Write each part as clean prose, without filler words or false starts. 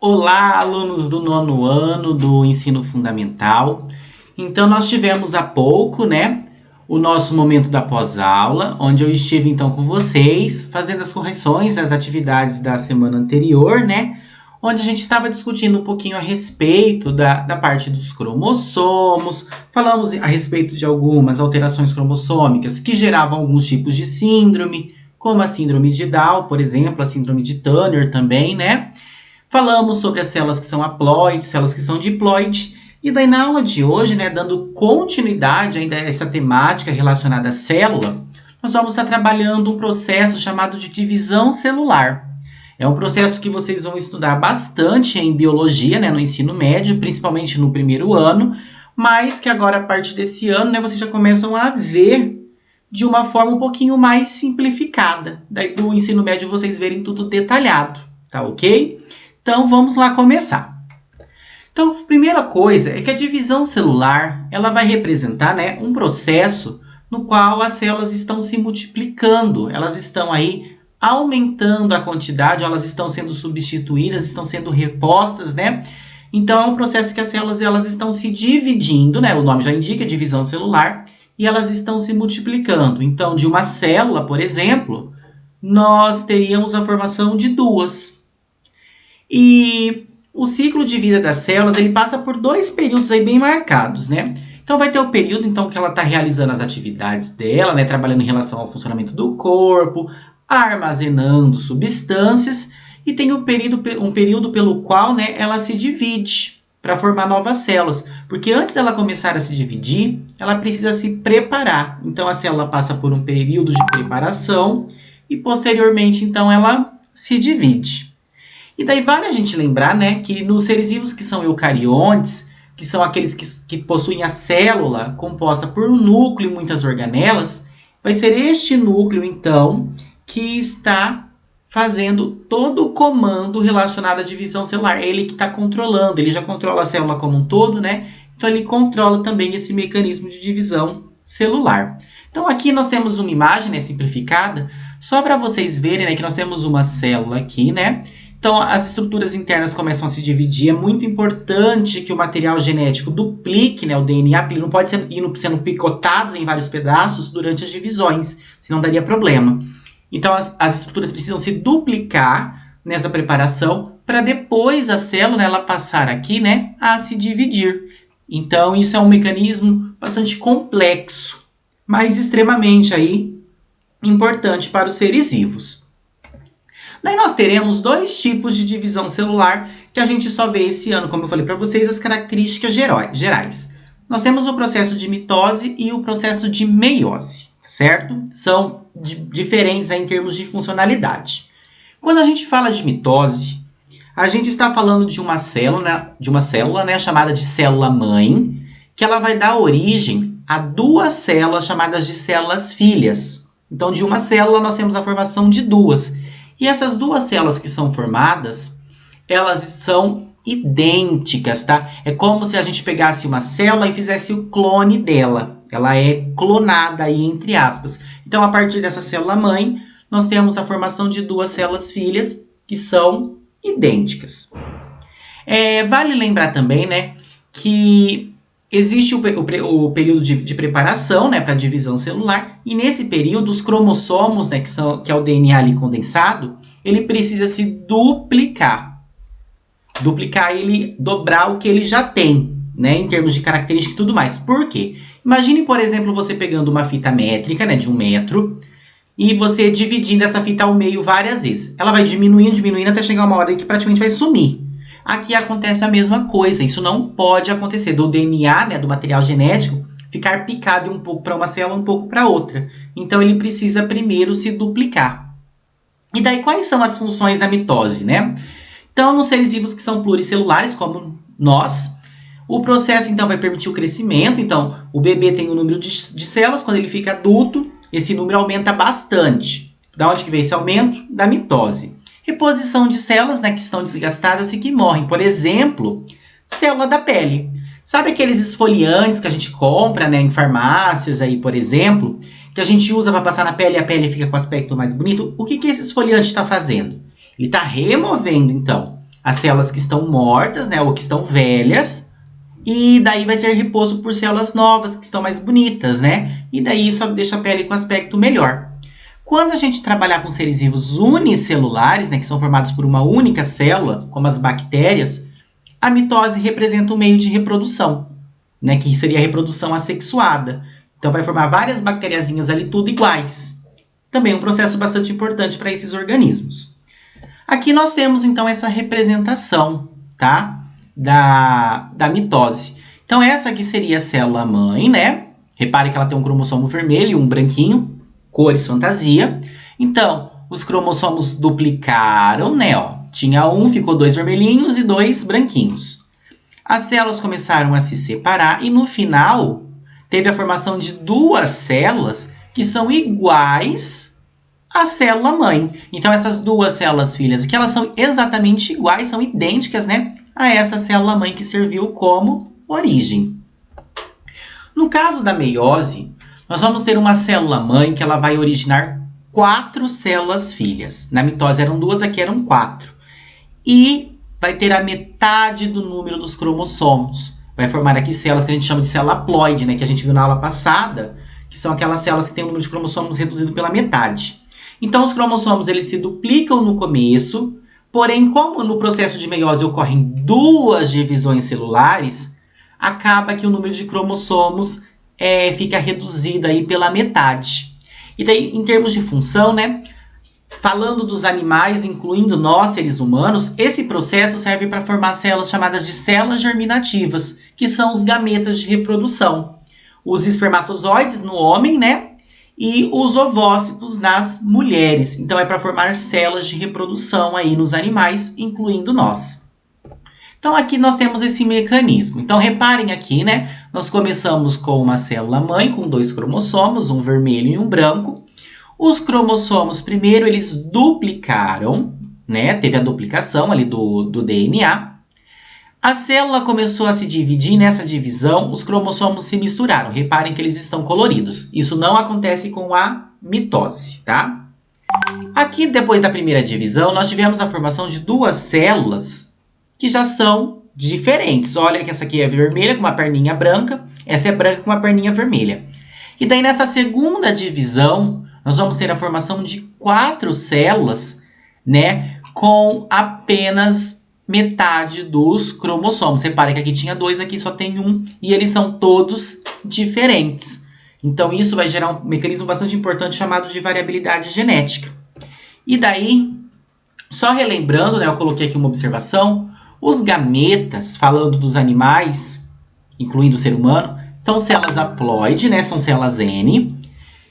Olá, alunos do nono ano do ensino fundamental. Então, nós tivemos há pouco, o nosso momento da pós-aula, onde eu estive então com vocês, fazendo as correções das atividades da semana anterior, onde a gente estava discutindo um pouquinho a respeito da parte dos cromossomos, falamos a respeito de algumas alterações cromossômicas que geravam alguns tipos de síndrome, como a síndrome de Down, por exemplo, a síndrome de Turner também, Falamos sobre as células que são haploides, células que são diploides, e daí na aula de hoje, dando continuidade ainda a essa temática relacionada à célula, nós vamos estar trabalhando um processo chamado de divisão celular. É um processo que vocês vão estudar bastante em biologia, no ensino médio, principalmente no primeiro ano, mas que agora, a partir desse ano, vocês já começam a ver de uma forma um pouquinho mais simplificada. Daí do ensino médio vocês verem tudo detalhado, tá ok? Então, vamos lá começar. Então, a primeira coisa é que a divisão celular ela vai representar um processo no qual as células estão se multiplicando. Elas estão aí aumentando a quantidade, elas estão sendo substituídas, estão sendo repostas, Então, é um processo que as células elas estão se dividindo, O nome já indica divisão celular, e elas estão se multiplicando. Então, de uma célula, por exemplo, nós teríamos a formação de duas. E o ciclo de vida das células, ele passa por dois períodos aí bem marcados, Então, vai ter o período que ela está realizando as atividades dela, trabalhando em relação ao funcionamento do corpo, armazenando substâncias, e tem um período pelo qual ela se divide para formar novas células. Porque antes dela começar a se dividir, ela precisa se preparar. Então, a célula passa por um período de preparação e, posteriormente, então, ela se divide. E daí vale a gente lembrar, que nos seres vivos que são eucariontes, que são aqueles que possuem a célula composta por um núcleo e muitas organelas, vai ser este núcleo, então, que está fazendo todo o comando relacionado à divisão celular. É ele que está controlando, ele já controla a célula como um todo, Então, ele controla também esse mecanismo de divisão celular. Então, aqui nós temos uma imagem simplificada, só para vocês verem que nós temos uma célula aqui, Então, as estruturas internas começam a se dividir. É muito importante que o material genético duplique, o DNA, porque ele não pode ser sendo picotado em vários pedaços durante as divisões, senão daria problema. Então, as estruturas precisam se duplicar nessa preparação para depois a célula ela passar aqui, a se dividir. Então, isso é um mecanismo bastante complexo, mas extremamente aí importante para os seres vivos. Daí nós teremos dois tipos de divisão celular que a gente só vê esse ano, como eu falei para vocês, as características gerais. Nós temos o processo de mitose e o processo de meiose, certo? São diferentes em termos de funcionalidade. Quando a gente fala de mitose, a gente está falando de uma célula, chamada de célula-mãe, que ela vai dar origem a duas células chamadas de células filhas. Então, de uma célula, nós temos a formação de duas. E essas duas células que são formadas, elas são idênticas, tá? É como se a gente pegasse uma célula e fizesse o clone dela. Ela é clonada aí, entre aspas. Então, a partir dessa célula-mãe, nós temos a formação de duas células filhas que são idênticas. Vale lembrar também, que existe o período de preparação, para a divisão celular, e nesse período os cromossomos, que é o DNA ali condensado, ele precisa se duplicar. Duplicar ele, dobrar o que ele já tem, em termos de característica e tudo mais. Por quê? Imagine, por exemplo, você pegando uma fita métrica, de 1 metro, e você dividindo essa fita ao meio várias vezes. Ela vai diminuindo, até chegar uma hora que praticamente vai sumir. Aqui acontece a mesma coisa, isso não pode acontecer do DNA, do material genético, ficar picado um pouco para uma célula, um pouco para outra. Então, ele precisa primeiro se duplicar. E daí, quais são as funções da mitose, Então, nos seres vivos que são pluricelulares, como nós, o processo, então, vai permitir o crescimento. Então, o bebê tem um número de células, quando ele fica adulto, esse número aumenta bastante. Da onde que vem esse aumento? Da mitose. Reposição de células, que estão desgastadas e que morrem. Por exemplo, célula da pele. Sabe aqueles esfoliantes que a gente compra, em farmácias, aí, por exemplo, que a gente usa para passar na pele e a pele fica com aspecto mais bonito? O que esse esfoliante está fazendo? Ele está removendo, então, as células que estão mortas, né, ou que estão velhas, e daí vai ser reposto por células novas, que estão mais bonitas, né? E daí isso deixa a pele com aspecto melhor. Quando a gente trabalhar com seres vivos unicelulares, né, que são formados por uma única célula, como as bactérias, a mitose representa um meio de reprodução, né, que seria a reprodução assexuada. Então vai formar várias bacteriazinhas ali, tudo iguais. Também um processo bastante importante para esses organismos. Aqui nós temos, então, essa representação, tá? Da mitose. Então, essa aqui seria a célula-mãe, né? Repare que ela tem um cromossomo vermelho e um branquinho, cores fantasia. Então, os cromossomos duplicaram, né? Ó, tinha um, ficou 2 vermelhinhos e 2 branquinhos. As células começaram a se separar e, no final, teve a formação de 2 células que são iguais à célula-mãe. Então, essas 2 células filhas aqui, elas são exatamente iguais, são idênticas, né, a essa célula-mãe que serviu como origem. No caso da meiose, nós vamos ter uma célula-mãe que ela vai originar 4 células filhas. Na mitose eram 2, aqui eram 4. E vai ter a metade do número dos cromossomos. Vai formar aqui células que a gente chama de célula haploide, né, que a gente viu na aula passada, que são aquelas células que têm o número de cromossomos reduzido pela metade. Então, os cromossomos eles se duplicam no começo, porém, como no processo de meiose ocorrem 2 divisões celulares, acaba que o número de cromossomos fica reduzido aí pela metade. E daí, em termos de função, né, falando dos animais, incluindo nós, seres humanos, esse processo serve para formar células chamadas de células germinativas, que são os gametas de reprodução. Os espermatozoides no homem, né? E os ovócitos nas mulheres. Então, é para formar células de reprodução aí nos animais, incluindo nós. Então, aqui nós temos esse mecanismo. Então, reparem aqui, né? Nós começamos com uma célula-mãe com 2 cromossomos, um vermelho e um branco. Os cromossomos, primeiro, eles duplicaram, né? Teve a duplicação ali do DNA. A célula começou a se dividir, nessa divisão, os cromossomos se misturaram. Reparem que eles estão coloridos. Isso não acontece com a mitose, tá? Aqui, depois da primeira divisão, nós tivemos a formação de 2 células que já são diferentes. Olha que essa aqui é vermelha com uma perninha branca, essa é branca com uma perninha vermelha. E daí, nessa segunda divisão, nós vamos ter a formação de 4 células, né, com apenas metade dos cromossomos. Repare que aqui tinha 2, aqui só tem 1, e eles são todos diferentes. Então, isso vai gerar um mecanismo bastante importante chamado de variabilidade genética. E daí, só relembrando, né, eu coloquei aqui uma observação, os gametas, falando dos animais, incluindo o ser humano, são células haploide, né, são células N,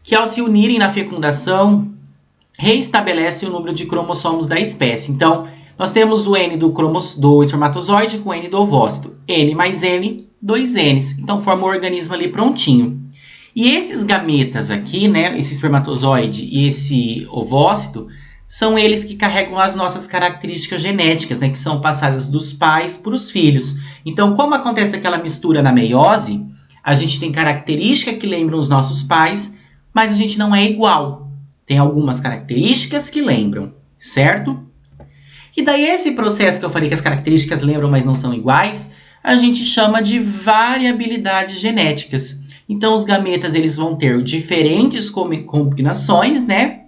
que ao se unirem na fecundação, reestabelecem o número de cromossomos da espécie. Então, nós temos o N do espermatozoide com o N do ovócito. N mais N, 2 Ns. Então, forma o organismo ali prontinho. E esses gametas aqui, né, esse espermatozoide e esse ovócito, são eles que carregam as nossas características genéticas, né, que são passadas dos pais para os filhos. Então, como acontece aquela mistura na meiose, a gente tem características que lembram os nossos pais, mas a gente não é igual. Tem algumas características que lembram, certo? E daí esse processo que eu falei que as características lembram, mas não são iguais, a gente chama de variabilidades genéticas. Então, os gametas eles vão ter diferentes combinações, né,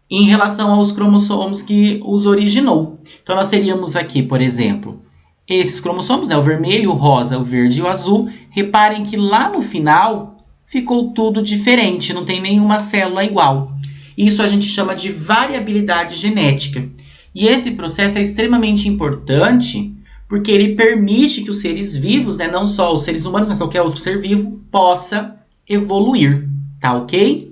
em relação aos cromossomos que os originou. Então, nós teríamos aqui, por exemplo, esses cromossomos, né, o vermelho, o rosa, o verde e o azul. Reparem que lá no final ficou tudo diferente, não tem nenhuma célula igual. Isso a gente chama de variabilidade genética. E esse processo é extremamente importante porque ele permite que os seres vivos, né, não só os seres humanos, mas qualquer outro ser vivo, possa evoluir, tá ok?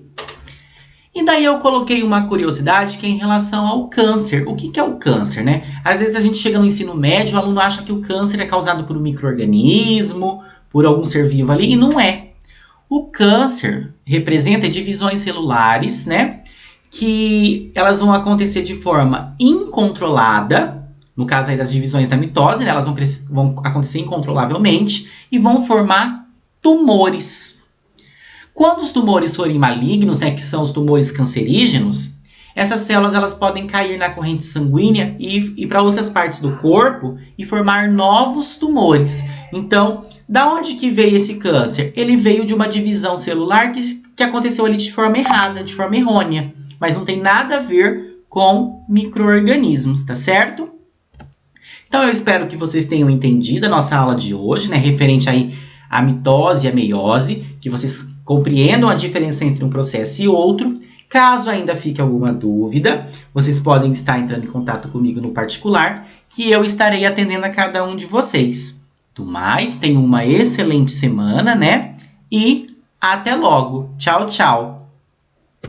E daí eu coloquei uma curiosidade que é em relação ao câncer. O que é o câncer, né? Às vezes a gente chega no ensino médio, o aluno acha que o câncer é causado por um micro-organismo, por algum ser vivo ali, e não é. O câncer representa divisões celulares, né, que elas vão acontecer de forma incontrolada, no caso aí das divisões da mitose, né, elas vão acontecer incontrolavelmente e vão formar tumores. Quando os tumores forem malignos, né, que são os tumores cancerígenos, essas células elas podem cair na corrente sanguínea e ir para outras partes do corpo e formar novos tumores. Então, da onde que veio esse câncer? Ele veio de uma divisão celular que aconteceu ali de forma errada, de forma errônea, mas não tem nada a ver com micro-organismos, tá certo? Então, eu espero que vocês tenham entendido a nossa aula de hoje, né, referente aí à mitose e à meiose, que vocês compreendam a diferença entre um processo e outro. Caso ainda fique alguma dúvida, vocês podem estar entrando em contato comigo no particular, que eu estarei atendendo a cada um de vocês. Do mais, tenham uma excelente semana, né? E até logo. Tchau, tchau.